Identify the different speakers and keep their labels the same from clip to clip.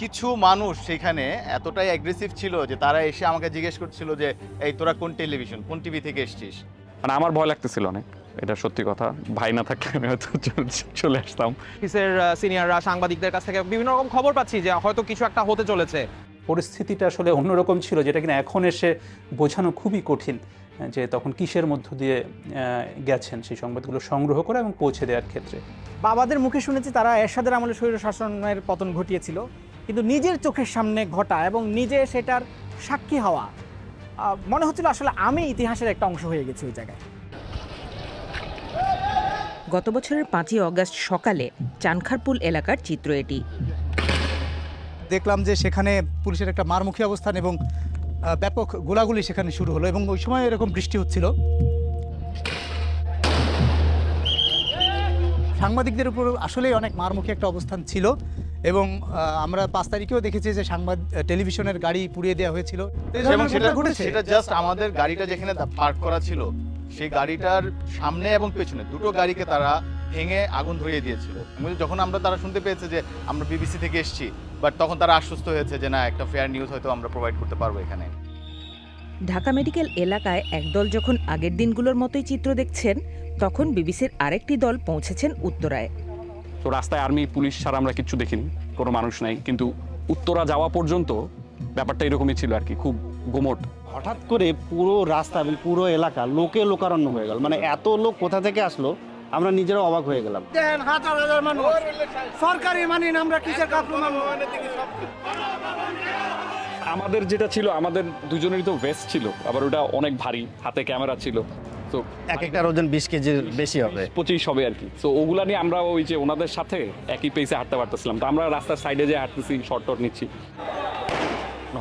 Speaker 1: কিছু মানুষ সেখানে এতটাই অ্যাগ্রেসিভ ছিল যে তারা এসে আমাকে জিজ্ঞেস করছিল যে এই তোরা কোন টেলিভিশন কোন টিভি থেকে এসেছিস।
Speaker 2: মানে আমার ভয় লাগতেছিল অনেক, এটা সত্যি কথা। ভাই না থাকলে আমি হয়তো চলে আসতাম।
Speaker 3: অফিসের সিনিয়ররা সাংবাদিকদের কাছ থেকে বিভিন্ন রকম খবর পাচ্ছি যে হয়তো কিছু একটা হতে চলেছে।
Speaker 4: পরিস্থিতিটা আসলে অন্যরকম ছিল, যেটা কিনা এখন এসে বোঝানো খুবই কঠিন যে তখন কিসের মধ্য দিয়ে গেছেন সেই সংবাদগুলো সংগ্রহ করা এবং পৌঁছে দেওয়ার ক্ষেত্রে।
Speaker 5: বাবাদের মুখে শুনেছি তারা এরশাদের আমলে স্বৈর শাসনের পতন ঘটিয়েছিল, কিন্তু নিজের চোখের সামনে ঘটা এবং নিজে সেটার সাক্ষী হওয়া মনে হচ্ছিল আসলে আমি ইতিহাসের একটা অংশ হয়ে গেছি ওই জায়গায়।
Speaker 6: গত বছরের 5ই অগাস্ট সকালে চানখারপুল এলাকার চিত্র এটি।
Speaker 7: দেখলাম যে সেখানে পুলিশের একটা মারমুখী অবস্থান এবং ব্যাপক গোলাগুলি সেখানে শুরু হলো এবং ওই সময় এরকম বৃষ্টি হচ্ছিল। সাংবাদিকদের উপর আসলে অনেক মারমুখী একটা অবস্থান ছিল এবং আমরা 5 তারিখেও দেখেছি যে টেলিভিশনের গাড়ি পুড়িয়ে দেওয়া হয়েছিল
Speaker 1: এবং সেটা জাস্ট আমাদের গাড়িটা যেখানে পার্ক করা ছিল সেই গাড়িটার সামনে এবং পেছনে দুটো গাড়িকে তারা ভেঙে আগুন ধরিয়ে দিয়েছিল। যখন তারা শুনতে পেয়েছে যে আমরা বিবিসি থেকে এসেছি, বাট তখন তারা আশ্বস্ত হয়েছে যে না, একটা ফেয়ার নিউজ হয়তো আমরা প্রোভাইড করতে পারবো এখানে।
Speaker 6: ঢাকা মেডিকেল এলাকায় একদল যখন আগের দিনগুলোর মতোই চিত্র দেখছেন, তখন বিবিসির আরেকটি দল পৌঁছেছেন উত্তরায়।
Speaker 2: তো রাস্তায় আর্মি পুলিশ ছাড়া আমরা কিচ্ছু দেখিনি, কোনো মানুষ নাই, কিন্তু উত্তরা যাওয়া পর্যন্ত ব্যাপারটা এরকমই ছিল আর কি, খুব গুমোট।
Speaker 8: হঠাৎ করে পুরো রাস্তা এবং পুরো এলাকা লোকারণ্য হয়ে গেল। মানে এত লোক কোথা থেকে আসলো আমরা নিজেরা অবাক হয়ে গেলাম।
Speaker 5: হাজার হাজার মানুষ সরকারি মানি না, আমরা কিসের কাপড় মানবো?
Speaker 2: আমাদের যেটা ছিল, আমাদের দুজনেরই তো ভেস্ট ছিল, আবার ওটা অনেক ভারী, হাতে ক্যামেরা ছিল, তো
Speaker 8: এক একটার ওজন 20 কেজির বেশি হবে,
Speaker 2: 25 হবে আর কি। তো ওগুলা নিয়ে আমরা ওই যে ওনাদের সাথে একই পেসে হাঁটতে পারতেছিলাম। তো আমরা রাস্তার সাইডে যে হাঁটতেছি, শর্ট নিচ্ছি,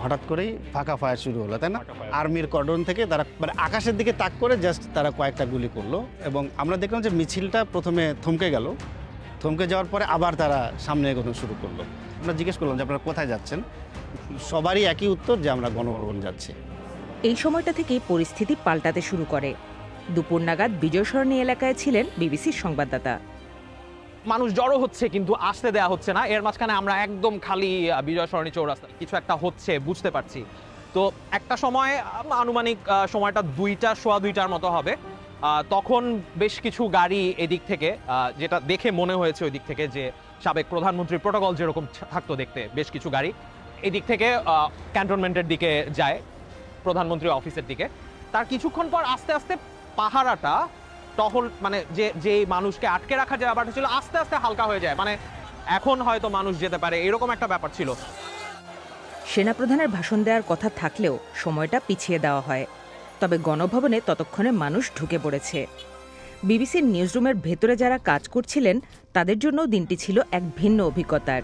Speaker 8: হঠাৎ করেই ফাঁকা ফায়ার শুরু হলো, তাই না? আর্মির কর্ডন থেকে তারা মানে আকাশের দিকে তাক করে জাস্ট তারা কয়েকটা গুলি করলো এবং আমরা দেখলাম যে মিছিলটা প্রথমে থমকে গেল, থমকে যাওয়ার পরে আবার তারা সামনে এগোনো শুরু করলো। আমরা জিজ্ঞেস করলাম যে আপনারা কোথায় যাচ্ছেন, সবারই একই উত্তর যে আমরা গণভবন যাচ্ছি।
Speaker 6: এই সময়টা থেকেই পরিস্থিতি পাল্টাতে শুরু করে। দুপুর নাগাদ বিজয় সরণি এলাকায় ছিলেন বিবিসির সংবাদদাতা।
Speaker 3: মানুষ জড়ো হচ্ছে কিন্তু আসতে দেয়া হচ্ছে না। এর মাঝখানে আমরা একদম খালি বিজয় সরণি চৌরাস্তায় কিছু একটা হচ্ছে বুঝতে পারছি। তো একটা সময় আনুমানিক সময়টা সোয়া 2টার মতো হবে, তখন বেশ কিছু গাড়ি এদিক থেকে, যেটা দেখে মনে হয়েছে ওই দিক থেকে যে সাবেক প্রধানমন্ত্রীর প্রোটোকল যেরকম থাকতো দেখতে, বেশ কিছু গাড়ি এদিক থেকে ক্যান্টনমেন্টের দিকে যায়, প্রধানমন্ত্রী অফিসের দিকে। তার কিছুক্ষণ পর আস্তে আস্তে পাহারাটা টহল মানে যে মানুষকে আটকে রাখা যে ব্যাপারটা ছিল আস্তে আস্তে হালকা হয়ে যায়, মানে এখন হয়তো মানুষ যেতে পারে, এরকম একটা ব্যাপার ছিল।
Speaker 6: সেনাপ্রধানের ভাষণ দেওয়ার কথা থাকলেও সময়টা পিছিয়ে দেওয়া হয়, তবে গণভবনে ততক্ষণে মানুষ ঢুকে পড়েছে। বিবিসির নিউজরুমের ভেতরে যারা কাজ করছিলেন তাদের জন্য দিনটি ছিল এক ভিন্ন অভিজ্ঞতার।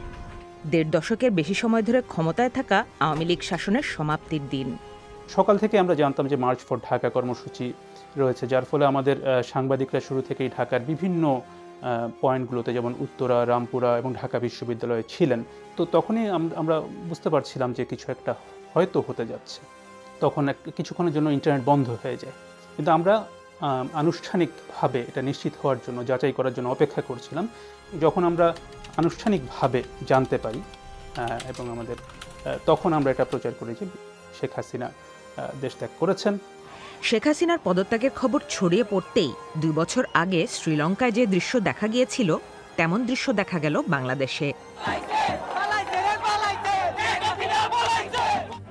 Speaker 6: 1.5 দশকের বেশি সময় ধরে ক্ষমতায় থাকা আওয়ামী লীগ শাসনের সমাপ্তির দিন।
Speaker 4: সকাল থেকে আমরা জানতাম যে মার্চ ফর ঢাকা কর্মসূচি রয়েছে, যার ফলে আমাদের সাংবাদিকরা শুরু থেকেই ঢাকার বিভিন্ন পয়েন্টগুলোতে, যেমন উত্তরা, রামপুরা এবং ঢাকা বিশ্ববিদ্যালয়ে ছিলেন। তো তখনই আমরা বুঝতে পারছিলাম যে কিছু একটা হয়তো হতে যাচ্ছে। তখন কিছুক্ষণের জন্য ইন্টারনেট বন্ধ হয়ে যায়, কিন্তু আমরা আনুষ্ঠানিকভাবে এটা নিশ্চিত হওয়ার জন্য, যাচাই করার জন্য অপেক্ষা করছিলাম। যখন আমরা আনুষ্ঠানিকভাবে জানতে পারি এবং তখন আমরা এটা প্রচার করি যে শেখ হাসিনা দেশ ত্যাগ করেছেন।
Speaker 6: শেখ হাসিনার পদত্যাগের খবর ছড়িয়ে পড়তেই 2 বছর আগে শ্রীলঙ্কায় যে দৃশ্য দেখা গিয়েছিল, তেমন দৃশ্য দেখা গেল বাংলাদেশে।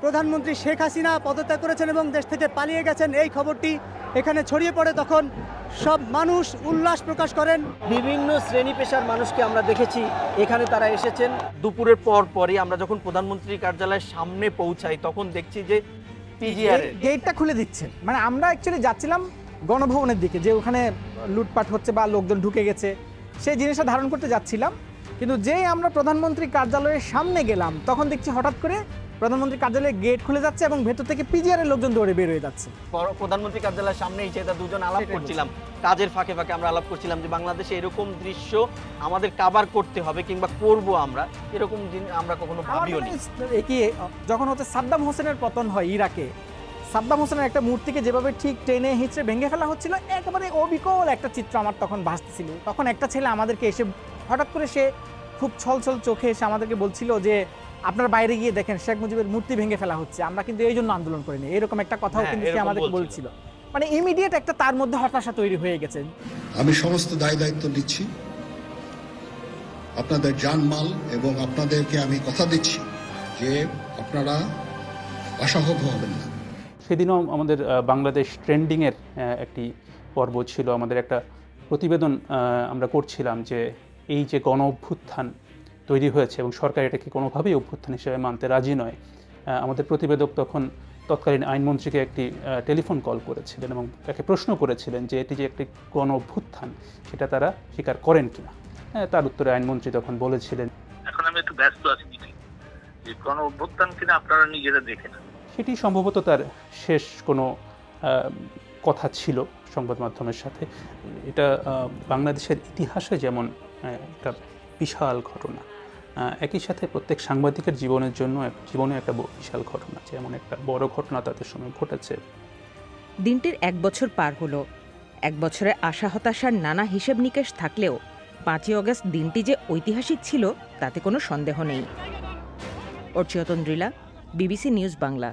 Speaker 5: প্রধানমন্ত্রী শেখ হাসিনা পদত্যাগ করেছেন এবং দেশ থেকে পালিয়ে গেছেন, এই খবরটি এখানে ছড়িয়ে পড়ে। তখন সব মানুষ উল্লাস প্রকাশ করেন।
Speaker 9: বিভিন্ন শ্রেণী পেশার মানুষকে আমরা দেখেছি এখানে তারা এসেছেন। দুপুরের পরই আমরা যখন প্রধানমন্ত্রীর কার্যালয়ের সামনে পৌঁছাই তখন দেখছি যে
Speaker 5: গেটটা খুলে দিচ্ছে। মানে আমরা অ্যাকচুয়ালি যাচ্ছিলাম গণভবনের দিকে, যে ওখানে লুটপাট হচ্ছে বা লোকজন ঢুকে গেছে, সেই জিনিসটা ধারণ করতে যাচ্ছিলাম। কিন্তু যেই আমরা প্রধানমন্ত্রী কার্যালয়ের সামনে গেলাম তখন দেখছি হঠাৎ করে প্রধানমন্ত্রী কার্যালয়ের গেট খুলে যাচ্ছে এবং ভেতর থেকে পিজিআরের লোকজন দৌড়ে বের হয়ে যাচ্ছে।
Speaker 9: প্রধানমন্ত্রী কার্যালয়ের সামনেই যে দুজন আলাপ করছিলাম, কাজের ফাঁকে ফাঁকে আমরা আলাপ করছিলাম যে বাংলাদেশে এরকম দৃশ্য আমাদের কাভার করতে হবে কিংবা করব আমরা, এরকম আমরা কখনো ভাবিও নি।
Speaker 5: যখন হচ্ছে সাদ্দাম হোসেনের পতন হয় ইরাকে, সাদ্দাম হোসেনের একটা মূর্তিকে যেভাবে ঠিক টেনে হিঁচড়ে ভেঙে ফেলা হচ্ছিল, একেবারে অবিকল একটা চিত্র আমার তখন ভাসতেছিল। তখন একটা ছেলে আমাদেরকে এসে হঠাৎ করে সে খুব ছলছল চোখে এসে আমাদেরকে বলছিল যে আপনার বাইরে গিয়ে দেখেন শেখ মুজিবের মূর্তি ভেঙে ফেলা হচ্ছে, আমরা কিন্তু এই জন্য আন্দোলন করিনি, এরকম একটা কথাও
Speaker 9: হ্যাঁ,
Speaker 5: কিন্তু সে
Speaker 9: এরকম
Speaker 5: আমাদেরকে
Speaker 9: বলছিল।
Speaker 5: বলছিল। মানে ইমিডিয়েট একটা তার মধ্যে হতাশা তৈরি হয়ে গেছে।
Speaker 10: আমি সমস্ত দায়িত্ব নিচ্ছি, আপনাদের জানমাল, এবং আপনাদেরকে আমি কথা দিচ্ছি যে আপনারা আশাহত হবেন না।
Speaker 4: সেদিনও আমাদের বাংলাদেশ ট্রেন্ডিংয়ের একটি পর্ব ছিল, আমাদের একটা প্রতিবেদন আমরা করছিলাম যে এই যে গণ অভ্যুত্থান তৈরি হয়েছে এবং সরকার এটাকে কোনোভাবেই অভ্যুত্থান হিসেবে মানতে রাজি নয়। আমাদের প্রতিবেদক তখন তৎকালীন আইনমন্ত্রীকে একটি টেলিফোন কল করেছিলেন এবং তাকে প্রশ্ন করেছিলেন যে এটি যে একটি গণ অভ্যুত্থান সেটা তারা স্বীকার করেন কিনা। তার উত্তরে আইনমন্ত্রী তখন বলেছিলেন,
Speaker 11: এখন আমি একটু ব্যস্ত আছি, যে গণ অভ্যুত্থান কিনা আপনারা নিজেরা দেখে না।
Speaker 4: সেটি সম্ভবত তার শেষ কোনো কথা ছিল সংবাদ মাধ্যমের সাথে। এটা বাংলাদেশের ইতিহাসে যেমন একটা বিশাল ঘটনা, একই সাথে প্রত্যেক সাংবাদিকের জীবনে একটা বিশাল ঘটনা, যেমন একটা বড় ঘটনা তাদের সময় ঘটেছে।
Speaker 6: দিনটির 1 বছর পার হলো। 1 বছরে আশা হতাশার নানা হিসেব নিকেশ থাকলেও 5ই অগস্ট দিনটি যে ঐতিহাসিক ছিল তাতে কোনো সন্দেহ নেই। অর্চিয়তন রিলা, বিবিসি নিউজ বাংলা।